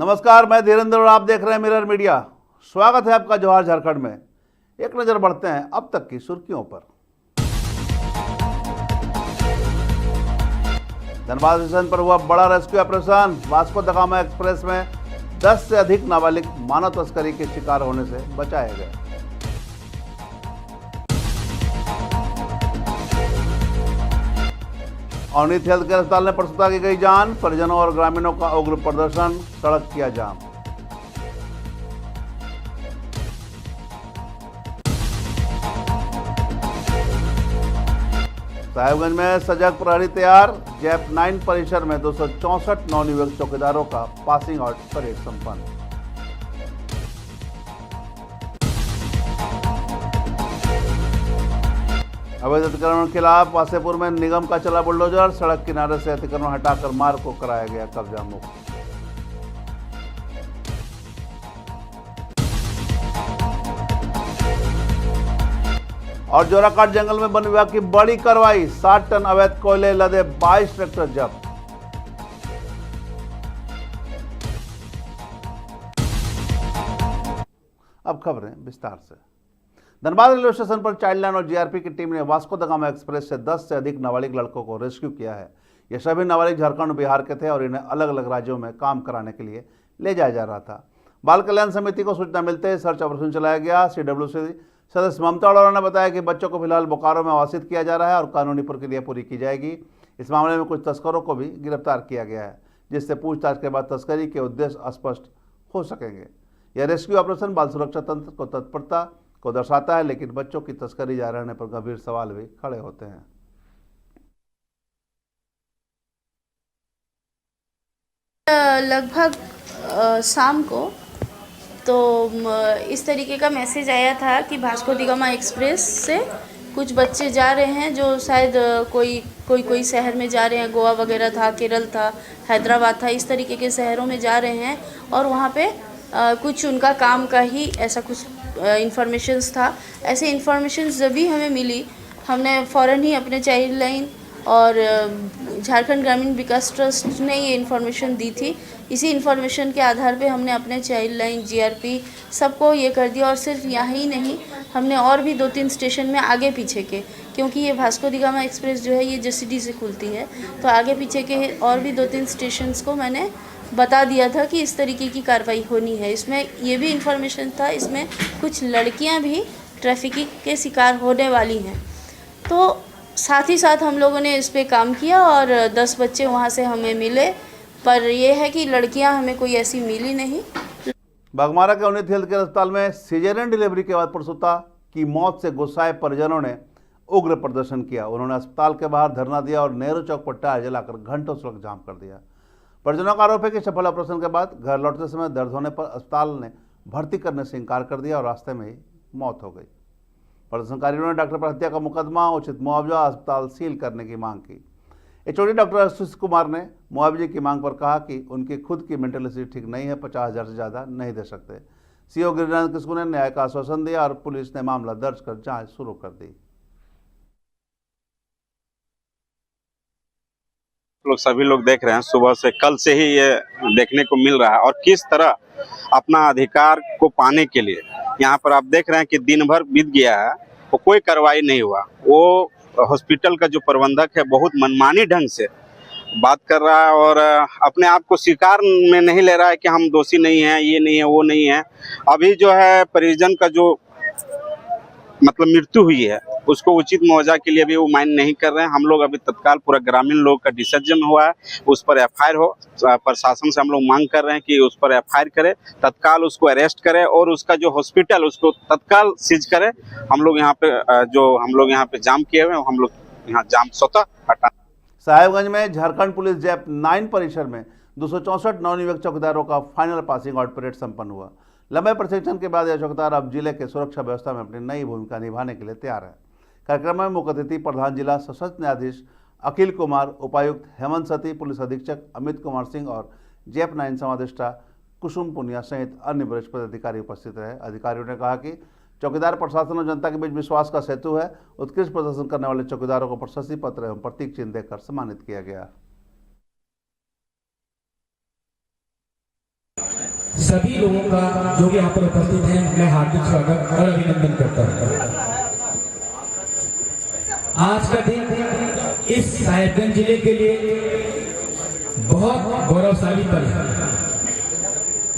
नमस्कार, मैं धीरेन्द्र और आप देख रहे हैं मिरर मीडिया। स्वागत है आपका जवाहर झारखंड में। एक नजर बढ़ते हैं अब तक की सुर्खियों पर। धनबाद स्टेशन पर हुआ बड़ा rescue operation. Vasco the gamma express में 10 से अधिक नाबालिग मानव तस्करी के शिकार होने से बचाए गए। अवनीत हेल्थ केयर अस्पताल में प्रसूता की गई जान। परिजनों और ग्रामीणों का उग्र प्रदर्शन, सड़क किया जाम। साहेबगंज में सजग प्रहरी तैयार। जैप 9 परिसर में 264 नवनियुक्त चौकीदारों का पासिंग आउट परेड संपन्न। अवैध अतिक्रमण के खिलाफ वासेपुर में निगम का चला बुलडोजर। सड़क किनारे से अतिक्रमण हटाकर मार्ग को कराया गया कब्जा मुक्त। और जोराकाट जंगल में वन विभाग की बड़ी कार्रवाई। 60 टन अवैध कोयले लदे 22 ट्रैक्टर जब्त। अब खबरें विस्तार से। धनबाद रेलवे स्टेशन पर चाइल्ड लाइन और जीआरपी की टीम ने वास्को द गामा एक्सप्रेस से 10 से अधिक नाबालिग लड़कों को रेस्क्यू किया है। ये सभी नाबालिग झारखंड और बिहार के थे और इन्हें अलग अलग राज्यों में काम कराने के लिए ले जाया जा रहा था। बाल कल्याण समिति को सूचना मिलते ही सर्च ऑपरेशन चलाया गया। CWC सदस्य ममता अरोड़ा ने बताया कि बच्चों को फिलहाल बोकारो में आवासित किया जा रहा है और कानूनी प्रक्रिया पूरी की जाएगी। इस मामले में कुछ तस्करों को भी गिरफ्तार किया गया है, जिससे पूछताछ के बाद तस्करी के उद्देश्य स्पष्ट हो सकेंगे। यह रेस्क्यू ऑपरेशन बाल सुरक्षा तंत्र को तत्परता को दर्शाता है, लेकिन बच्चों की तस्करी जारी रहने पर गंभीर सवाल भी खड़े होते हैं। लगभग शाम को तो इस तरीके का मैसेज आया था कि वास्को द गामा एक्सप्रेस से कुछ बच्चे जा रहे हैं जो शायद कोई शहर में जा रहे हैं। गोवा वगैरह था, केरल था, हैदराबाद था, इस तरीके के शहरों में जा रहे हैं और वहाँ पे कुछ उनका काम का ही ऐसा कुछ इंफॉर्मेशंस था। ऐसे इंफॉर्मेशंस जब भी हमें मिली, हमने फ़ौरन ही अपने चाइल्ड लाइन और झारखंड ग्रामीण विकास ट्रस्ट ने ये इन्फॉर्मेशन दी थी। इसी इन्फॉर्मेशन के आधार पे हमने अपने चाइल्ड लाइन, जीआरपी सबको ये कर दिया। और सिर्फ यहाँ ही नहीं, हमने और भी 2-3 स्टेशन में आगे पीछे के, क्योंकि ये वास्को द गामा एक्सप्रेस जो है ये JCD से खुलती है, तो आगे पीछे के और भी 2-3 स्टेशंस को मैंने बता दिया था कि इस तरीके की कार्रवाई होनी है। इसमें ये भी इन्फॉर्मेशन था, इसमें कुछ लड़कियां भी ट्रैफिकिंग के शिकार होने वाली हैं। तो साथ ही साथ हम लोगों ने इस पे काम किया और 10 बच्चे वहाँ से हमें मिले, पर यह है कि लड़कियां हमें कोई ऐसी मिली नहीं। बागमारा के अवनीत हेल्थ केयर अस्पताल में सीजेरियन डिलीवरी के बाद प्रसूता की मौत से गुस्साए परिजनों ने उग्र प्रदर्शन किया। उन्होंने अस्पताल के बाहर धरना दिया और नेहरू चौक पर टायर जलाकर घंटों सड़क जाम कर दिया। परिजनों का आरोप है कि सफल ऑपरेशन के बाद घर लौटते समय दर्द होने पर अस्पताल ने भर्ती करने से इनकार कर दिया और रास्ते में ही मौत हो गई। प्रदर्शनकारियों ने डॉक्टर पर हत्या का मुकदमा, उचित मुआवजा, अस्पताल सील करने की मांग की। HOD डॉक्टर आशीष कुमार ने मुआवजे की मांग पर कहा कि उनकी खुद की मेंटल स्थिति ठीक नहीं है, 50,000 से ज़्यादा नहीं दे सकते। CO गिरिराज किस्कू ने न्याय का आश्वासन दिया और पुलिस ने मामला दर्ज कर जाँच शुरू कर दी। सभी लोग देख रहे हैं, सुबह से कल से ही ये देखने को मिल रहा है और किस तरह अपना अधिकार को पाने के लिए यहाँ पर आप देख रहे हैं कि दिन भर बीत गया है, वो कोई कार्रवाई नहीं हुआ। वो हॉस्पिटल का जो प्रबंधक है बहुत मनमानी ढंग से बात कर रहा है और अपने आप को स्वीकार में नहीं ले रहा है कि हम दोषी नहीं हैं, ये नहीं है, वो नहीं है। अभी जो है परिजन का जो मतलब मृत्यु हुई है उसको उचित मुआवजा के लिए भी वो मांग नहीं कर रहे हैं। हम लोग अभी तत्काल पूरा ग्रामीण लोग का डिसीजन हुआ है, उस पर FIR हो। प्रशासन से हम लोग मांग कर रहे हैं कि उस पर FIR करे, तत्काल उसको अरेस्ट करे और उसका जो हॉस्पिटल उसको तत्काल सीज करे। हम लोग यहाँ पे जाम किए हुए हैं, हम लोग यहाँ जाम स्वतः हटा। साहेबगंज में झारखंड पुलिस जैप 9 परिसर में 264 नवनियुक्त चौकीदारों का फाइनल पासिंग आउट परेड संपन्न हुआ। लंबे प्रशिक्षण के बाद यह चौकीदार अब जिले के सुरक्षा व्यवस्था में अपनी नई भूमिका निभाने के लिए तैयार है। कार्यक्रम में मुख्य अतिथि प्रधान जिला सशस्त्र न्यायाधीश अखिल कुमार, उपायुक्त हेमंत सती, पुलिस अधीक्षक अमित कुमार सिंह और जैप 9 समादेष्टा कुसुम पुनिया सहित अन्य वरिष्ठ पदाधिकारी उपस्थित रहे। अधिकारियों ने कहा कि चौकीदार प्रशासन और जनता के बीच विश्वास का सेतु है। उत्कृष्ट प्रदर्शन करने वाले चौकीदारों को प्रशस्ति पत्र एवं प्रतीक चिन्ह देकर सम्मानित किया गया। सभी लोगों का जो भी यहाँ पर उपस्थित हैं मैं हार्दिक स्वागत और अभिनंदन करता हूँ। आज का दिन इस साहिबगंज जिले के लिए बहुत गौरवशाली पल है।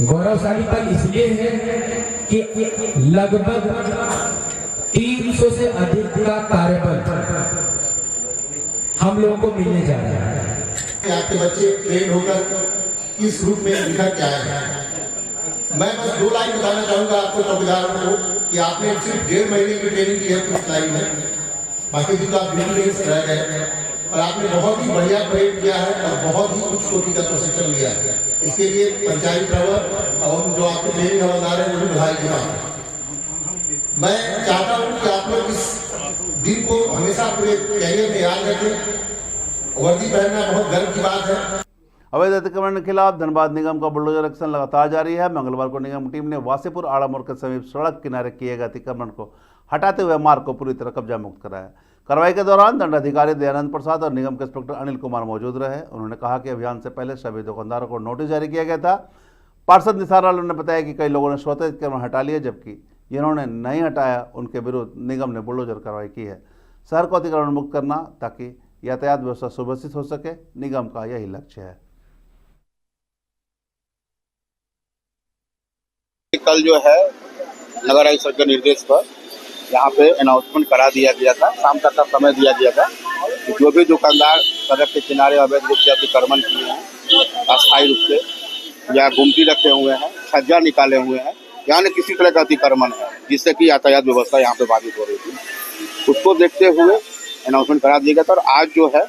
गौरवशाली पल इसलिए है कि लगभग 300 से अधिक का कार्यबल हम लोगों को मिलने जा रहा है। आपके बच्चे ट्रेन होकर किस रूप में निखर के आए हैं। मैं बस 2 लाइन बताना चाहूंगा आपको चौकीदारों को कि आपने सिर्फ 1.5 महीने की ट्रेनिंग की है कुछ लाइन में, बाकी दिन तो आप ड्यूटी में रह गए और आपने बहुत ही बढ़िया परेड किया है और बहुत ही उच्च कोटि का प्रशिक्षण लिया है। इसके लिए पंचायत प्रवर और जो आपके ट्रेनिंग हवलदार है उन्हें बधाई देना। मैं चाहता हूँ कि आप लोग इस दिन को हमेशा पूरे कैरियर में याद रखें। वर्दी पहनना बहुत गर्व की बात है। अवैध अतिक्रमण के खिलाफ धनबाद निगम का बुलडोजर एक्शन लगातार जारी है। मंगलवार को निगम टीम ने वासीपुर आड़ा मोड़ के समीप सड़क किनारे किए गए अतिक्रमण को हटाते हुए मार्ग को पूरी तरह कब्जा मुक्त कराया। कार्रवाई के दौरान दंडाधिकारी दयानंद प्रसाद और निगम के इंस्पेक्टर अनिल कुमार मौजूद रहे। उन्होंने कहा कि अभियान से पहले सभी दुकानदारों को नोटिस जारी किया गया था। पार्षद निसार आलम ने बताया कि कई लोगों ने स्वतः अतिक्रमण हटा लिया, जबकि जिन्होंने नहीं हटाया उनके विरुद्ध निगम ने बुलडोजर कार्रवाई की है। शहर को अतिक्रमण मुक्त करना ताकि यातायात व्यवस्था सुव्यवस्थित हो सके, निगम का यही लक्ष्य है। कल जो है नगर आयुक्त सर के निर्देश पर यहाँ पे अनाउंसमेंट करा दिया गया था। शाम तक का समय दिया गया था कि जो भी दुकानदार सड़क के किनारे अवैध रूप से अतिक्रमण किए हैं, अस्थायी रूप से या गुमटी रखे हुए हैं, छज्जा निकाले हुए हैं, यानी किसी तरह का अतिक्रमण है जिससे कि यातायात व्यवस्था यहाँ पे बाधित हो रही थी, उसको देखते हुए अनाउंसमेंट करा दिया गया था। और आज जो है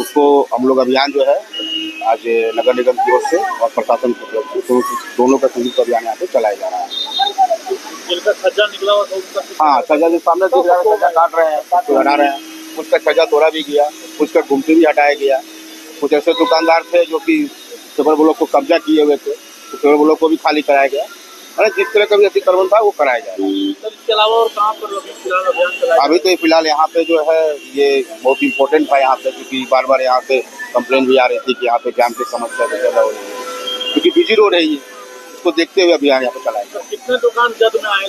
उसको हम लोग अभियान जो है आज नगर निगम की ओर से और प्रशासन की ओर से दोनों का संयुक्त अभियान यहाँ पे चलाया जा रहा है। जिनका छज्जा निकला हुआ था उसका, हाँ, छज्जा जो सामने दिख रहा है, छज्जा काट रहे हैं, तो हटा रहे हैं। कुछ का छज्जा तोड़ा भी गया, कुछ का गुमटी भी हटाया गया। कुछ ऐसे दुकानदार थे जो कि सुपर ब्लॉक को कब्जा किए हुए थे, तो सुपर ब्लॉक को भी खाली कराया गया। जिस तरह का भी अतिक्रमण था वो कराया जा रहा है। इसके अलावा और कहाँ पर फिलहाल अभियान चलाया? अभी तो फिलहाल यहाँ पे जो है ये बहुत इम्पोर्टेंट था यहाँ पे, क्योंकि बार बार यहाँ पे कंप्लेन भी आ रही थी कि यहाँ पे जाम की समस्या ज्यादा हो रही है, क्योंकि बिजी रोड है ये। इसको देखते हुए अभियान यहाँ पे चलाया। कितने दुकान जद में आए?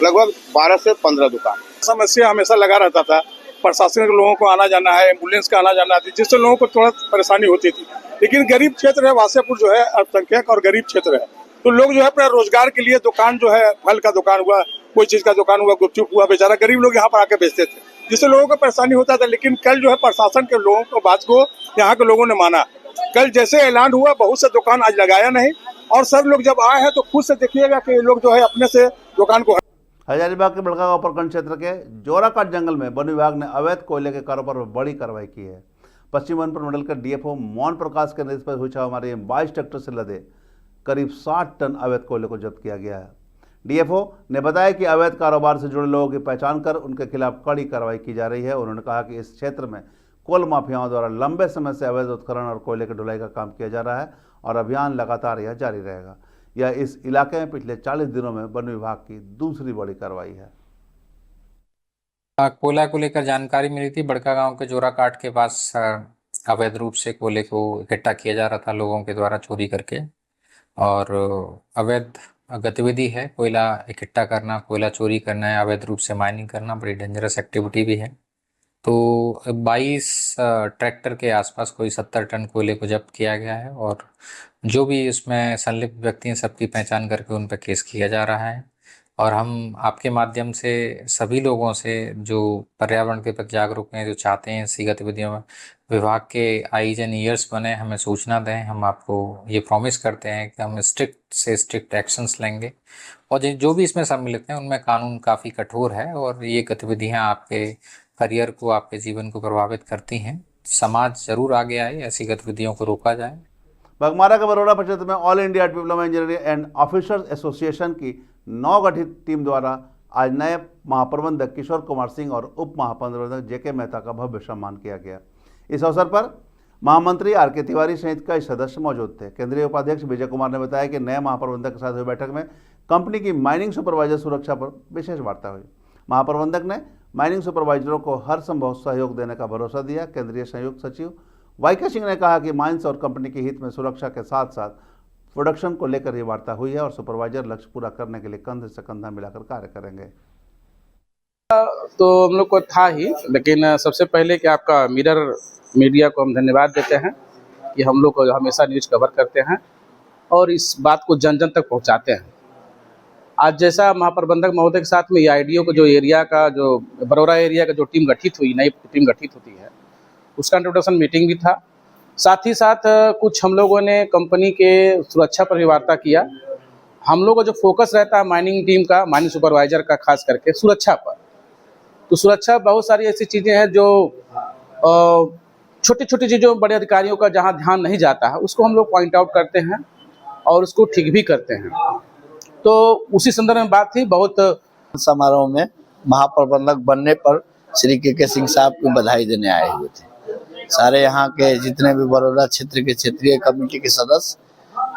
लगभग 12 से 15 दुकान। समस्या हमेशा लगा रहता था। प्रशासन के लोगों को आना जाना है, एम्बुलेंस का आना जाना थी, जिससे लोगों को थोड़ा परेशानी होती थी। लेकिन गरीब क्षेत्र है, वासेपुर जो है अल्पसंख्यक और गरीब क्षेत्र है, तो लोग जो है अपना रोजगार के लिए दुकान जो है, फल का दुकान हुआ, कोई चीज का दुकान हुआ, गुपचुप हुआ, बेचारा गरीब लोग यहाँ पर आके बेचते थे, जिससे लोगों को परेशानी होता था। लेकिन कल जो है प्रशासन के लोगों को बात को यहाँ के लोगों ने माना। कल जैसे ऐलान हुआ, बहुत से दुकान आज लगाया नहीं, और सब लोग जब आए हैं तो खुद से देखिएगा कि लोग जो है अपने से दुकान को। हजारीबाग के बड़कागांव प्रखंड क्षेत्र के जोराकाट जंगल में वन विभाग ने अवैध कोयले के कारोबार पर बड़ी कार्रवाई की है। पश्चिम वन मंडल के डीएफओ मोहन प्रकाश के नेतृत्व पर हुई छापेमारी में 22 ट्रैक्टर से लदे करीब 60 टन अवैध कोयले को जब्त किया गया है। डीएफओ ने बताया कि अवैध कारोबार से जुड़े लोगों की पहचान कर उनके खिलाफ कड़ी कार्रवाई की जा रही है। उन्होंने कहा कि इस क्षेत्र में कोल माफियाओं द्वारा लंबे समय से अवैध उत्खनन और कोयले की ढुलाई का काम किया जा रहा है और अभियान लगातार यह जारी रहेगा। यह इस इलाके में पिछले 40 दिनों में वन विभाग की दूसरी बड़ी कार्रवाई है। कोयला को लेकर जानकारी मिली थी। बड़कागांव के जोराकाट के पास अवैध रूप से कोयले को इकट्ठा किया जा रहा था लोगों के द्वारा चोरी करके, और अवैध गतिविधि है। कोयला इकट्ठा करना, कोयला चोरी करना है, अवैध रूप से माइनिंग करना बड़ी डेंजरस एक्टिविटी भी है। तो 22 ट्रैक्टर के आसपास कोई 70 टन कोयले को जब्त किया गया है, और जो भी इसमें संलिप्त व्यक्ति हैं सबकी पहचान करके उन पर केस किया जा रहा है। और हम आपके माध्यम से सभी लोगों से जो पर्यावरण के प्रति जागरूक हैं, जो चाहते हैं ऐसी गतिविधियों में विभाग के आईज एंड ईयर्स बने, हमें सूचना दें। हम आपको ये प्रॉमिस करते हैं कि हम स्ट्रिक्ट से स्ट्रिक्ट एक्शंस लेंगे, और जो भी इसमें सम्मिलित हैं उनमें कानून काफ़ी कठोर है, और ये गतिविधियाँ आपके करियर को, आपके जीवन को प्रभावित करती हैं। समाज जरूर आगे आए, ऐसी गतिविधियों को रोका जाए। बगमारा के बरोड़ा परिषद में all India diploma engineering and officers association की नवगठित टीम द्वारा आज नए महाप्रबंधक किशोर कुमार सिंह और उप महाप्रबंधक जेके मेहता का भव्य सम्मान किया गया। इस अवसर पर महामंत्री आर.के. तिवारी सहित कई सदस्य मौजूद थे। केंद्रीय उपाध्यक्ष विजय कुमार ने बताया कि नए महाप्रबंधक के साथ हुई बैठक में कंपनी की माइनिंग सुपरवाइजर सुरक्षा पर विशेष वार्ता हुई। महाप्रबंधक ने माइनिंग सुपरवाइजरों को हर संभव सहयोग देने का भरोसा दिया। केंद्रीय संयुक्त सचिव वाई.के. सिंह ने कहा कि माइंस और कंपनी के हित में सुरक्षा के साथ साथ प्रोडक्शन को लेकर ये वार्ता हुई है और सुपरवाइजर लक्ष्य पूरा करने के लिए कंधे से कंधा मिलाकर कार्य करेंगे। तो हम लोग को था ही, लेकिन सबसे पहले कि आपका मिरर मीडिया को हम धन्यवाद देते हैं कि हम लोग हमेशा न्यूज़ कवर करते हैं और इस बात को जन जन तक पहुंचाते हैं। आज जैसा महाप्रबंधक महोदय के साथ में ये IDO को जो एरिया का जो बरौरा एरिया का जो टीम गठित हुई, नई टीम गठित होती है, उसका इंट्रोडक्शन मीटिंग भी था। साथ ही साथ कुछ हम लोगों ने कंपनी के सुरक्षा पर भी वार्ता किया। हम लोग का जो फोकस रहता है माइनिंग टीम का, माइनिंग सुपरवाइजर का, खास करके सुरक्षा पर, तो सुरक्षा बहुत सारी ऐसी चीज़ें हैं जो छोटी छोटी चीज़ों बड़े अधिकारियों का जहां ध्यान नहीं जाता है उसको हम लोग पॉइंट आउट करते हैं और उसको ठीक भी करते हैं। तो उसी संदर्भ में बात थी। बहुत समारोह में महाप्रबंधक बनने पर श्री के सिंह साहब को बधाई देने आए हुए थे। सारे यहाँ के जितने भी बड़ौदा क्षेत्र के क्षेत्रीय कमेटी के सदस्य,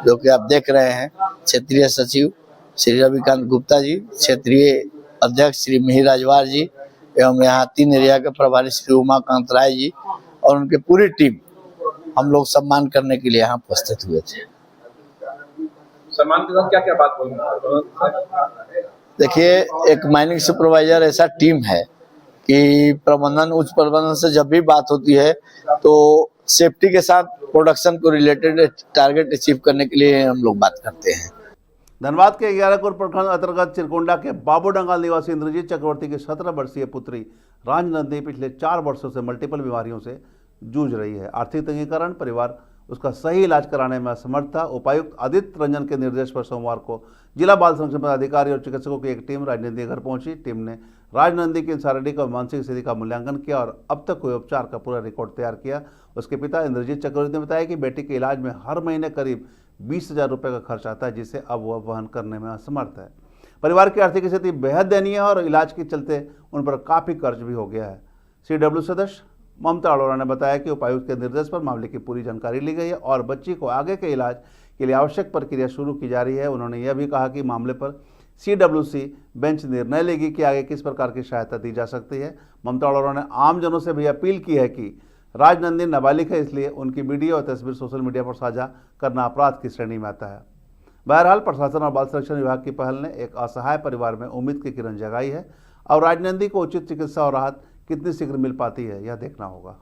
जो कि आप देख रहे हैं, क्षेत्रीय सचिव श्री रविकांत गुप्ता जी, क्षेत्रीय अध्यक्ष श्री मिहिर राजवार जी एवं यहाँ 3 एरिया के प्रभारी श्री उमाकांत राय जी और उनकी पूरी टीम हम लोग सम्मान करने के लिए यहाँ उपस्थित हुए थे। सम्मान के साथ क्या क्या बात बोलेंगे? देखिए, एक माइनिंग सुपरवाइजर ऐसा टीम है कि प्रबंधन, उच्च प्रबंधन से जब भी बात होती है तो सेफ्टी के साथ प्रोडक्शन को रिलेटेड टारगेट अचीव करने के लिए हम लोग बात करते हैं। धनबाद के 11 प्रखंड अंतर्गत चिरकुंडा के बाबूडंगाल निवासी इंद्रजीत चक्रवर्ती की 17 वर्षीय पुत्री राजनंदी पिछले 4 वर्षों से मल्टीपल बीमारियों से जूझ रही है। आर्थिक तंगी के कारण परिवार उसका सही इलाज कराने में असमर्थ था। उपायुक्त आदित्य रंजन के निर्देश पर सोमवार को जिला बाल संरक्षण पदाधिकारी और चिकित्सकों की एक टीम राजनंदी के घर पहुंची। टीम ने राजनंदी की शारीरिक और मानसिक स्थिति का मूल्यांकन किया और अब तक हुए उपचार का पूरा रिकॉर्ड तैयार किया। उसके पिता इंद्रजीत चक्रवर्ती ने बताया कि बेटी के इलाज में हर महीने करीब 20,000 रुपये का खर्च आता है, जिसे अब वह वहन करने में असमर्थ है। परिवार की आर्थिक स्थिति बेहद दयनीय है और इलाज के चलते उन पर काफ़ी कर्ज भी हो गया है। CW सदस्य ममता अरोड़ा ने बताया कि उपायुक्त के निर्देश पर मामले की पूरी जानकारी ली गई है और बच्ची को आगे के इलाज के लिए आवश्यक प्रक्रिया शुरू की जा रही है। उन्होंने यह भी कहा कि मामले पर CWC बेंच निर्णय लेगी कि आगे किस प्रकार की सहायता दी जा सकती है। ममता अरोड़ा ने आमजनों से भी अपील की है कि राजनंदी नाबालिग है, इसलिए उनकी वीडियो और तस्वीर सोशल मीडिया पर साझा करना अपराध की श्रेणी में आता है। बहरहाल प्रशासन और बाल संरक्षण विभाग की पहल ने एक असहाय परिवार में उम्मीद की किरण जगाई है और राजनंदी को उचित चिकित्सा और राहत कितनी शीघ्र मिल पाती है, यह देखना होगा।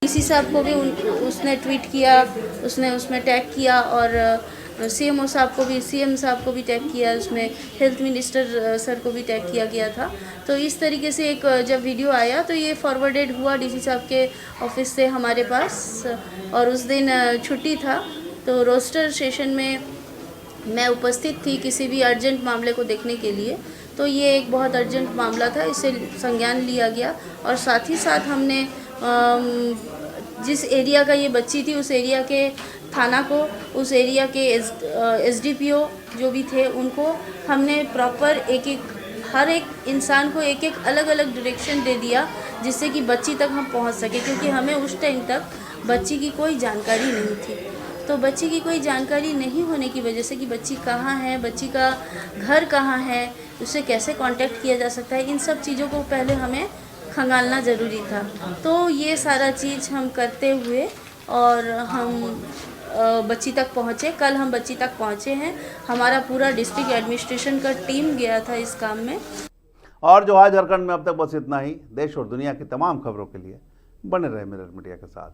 डीसी साहब को भी उसने ट्वीट किया, उसने उसमें टैग किया और CMO साहब को भी, CM साहब को भी टैग किया, उसमें हेल्थ मिनिस्टर सर को भी टैग किया गया था। तो इस तरीके से एक जब वीडियो आया तो ये फॉरवर्डेड हुआ डीसी साहब के ऑफिस से हमारे पास और उस दिन छुट्टी था तो रोस्टर सेशन में मैं उपस्थित थी किसी भी अर्जेंट मामले को देखने के लिए। तो ये एक बहुत अर्जेंट मामला था, इसे संज्ञान लिया गया और साथ ही साथ हमने जिस एरिया का ये बच्ची थी उस एरिया के थाना को, उस एरिया के SDPO जो भी थे उनको हमने प्रॉपर हर एक इंसान को एक अलग अलग डायरेक्शन दे दिया जिससे कि बच्ची तक हम पहुंच सके, क्योंकि हमें उस टाइम तक बच्ची की कोई जानकारी नहीं थी। तो बच्ची की कोई जानकारी नहीं होने की वजह से कि बच्ची कहाँ है, बच्ची का घर कहाँ है, उसे कैसे कांटेक्ट किया जा सकता है, इन सब चीज़ों को पहले हमें खंगालना ज़रूरी था। तो ये सारा चीज़ हम करते हुए और हम बच्ची तक पहुँचे। कल हम बच्ची तक पहुँचे हैं। हमारा पूरा डिस्ट्रिक्ट एडमिनिस्ट्रेशन का टीम गया था इस काम में। और जो आज झारखंड में अब तक बस इतना ही। देश और दुनिया की तमाम खबरों के लिए बने रहे मिरर मीडिया के साथ।